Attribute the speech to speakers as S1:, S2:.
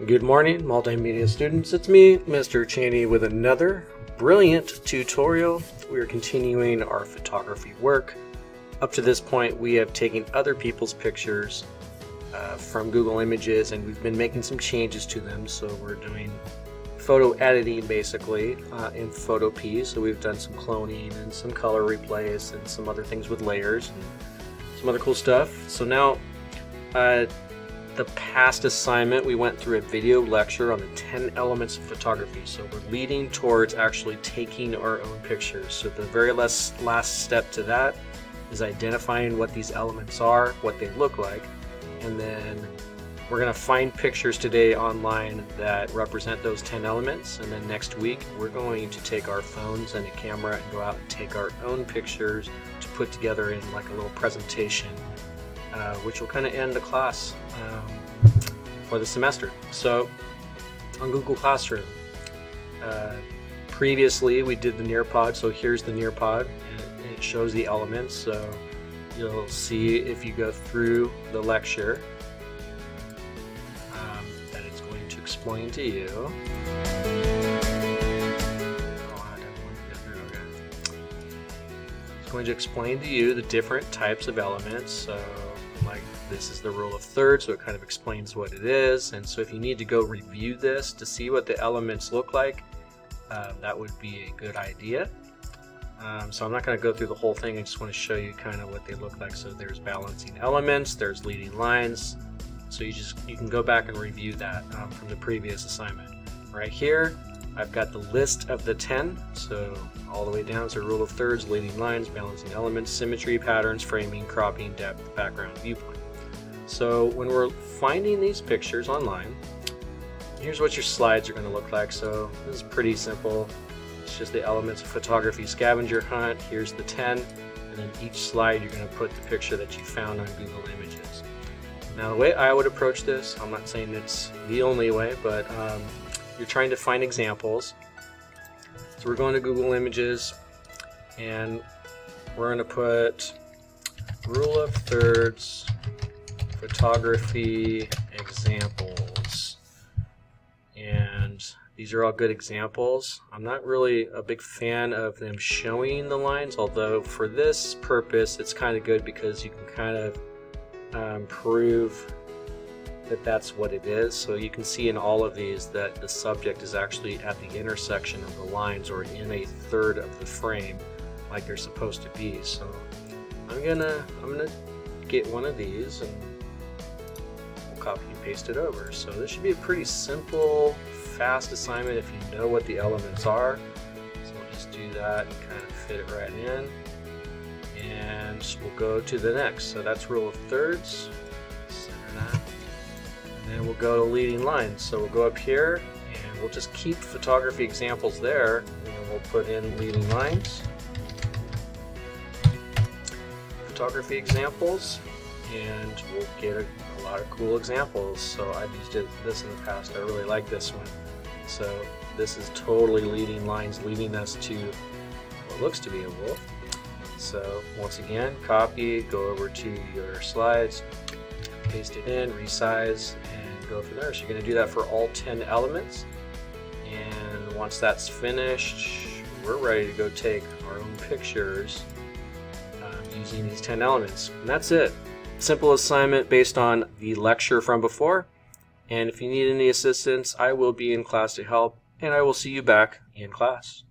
S1: Good morning, multimedia students. It's me, Mr. Cheney, with another brilliant tutorial. We are continuing our photography work. Up to this point, we have taken other people's pictures from Google Images, and we've been making some changes to them. So we're doing photo editing, basically, in Photopea. So we've done some cloning and some color replays and some other things with layers and some other cool stuff. So now, the past assignment, we went through a video lecture on the 10 elements of photography. So we're leading towards actually taking our own pictures. So the very last step to that is identifying what these elements are, what they look like, and then we're going to find pictures today online that represent those 10 elements, and then next week we're going to take our phones and a camera and go out and take our own pictures to put together in like a little presentation, which will kind of end the class for the semester. So on Google Classroom, previously we did the Nearpod, so here's the Nearpod, and it shows the elements. So you'll see if you go through the lecture that it's going to explain to you. It's going to explain to you the different types of elements. So like this is the rule of thirds, so it kind of explains what it is. And so if you need to go review this to see what the elements look like, that would be a good idea. So I'm not going to go through the whole thing. I just want to show you kind of what they look like. So there's balancing elements, there's leading lines. So you can go back and review that from the previous assignment. Right here, I've got the list of the 10. So all the way down, so rule of thirds, leading lines, balancing elements, symmetry, patterns, framing, cropping, depth, background, viewpoint. So when we're finding these pictures online, here's what your slides are going to look like. So this is pretty simple. It's just the elements of photography scavenger hunt. Here's the 10, and then each slide you're going to put the picture that you found on Google Images. Now the way I would approach this, I'm not saying it's the only way, but you're trying to find examples. So we're going to Google Images, and we're going to put rule of thirds photography examples, and these are all good examples. I'm not really a big fan of them showing the lines, although for this purpose it's kind of good because you can kind of prove that that's what it is. So you can see in all of these that the subject is actually at the intersection of the lines or in a third of the frame like they're supposed to be. So I'm gonna get one of these and we'll copy and paste it over. So this should be a pretty simple, fast assignment if you know what the elements are. So we'll just do that and kind of fit it right in, and we'll go to the next. So that's rule of thirds. Center that. And then we'll go to leading lines. So we'll go up here and we'll just keep photography examples there, and then we'll put in leading lines, photography examples, and we'll get a lot of cool examples. So I've used this in the past. I really like this one. So this is totally leading lines, leading us to what looks to be a wolf. So once again, copy, go over to your slides, paste it in, resize, and go from there. So you're going to do that for all 10 elements. And once that's finished, we're ready to go take our own pictures using these 10 elements. And that's it. Simple assignment based on the lecture from before. And if you need any assistance, I will be in class to help, and I will see you back in class.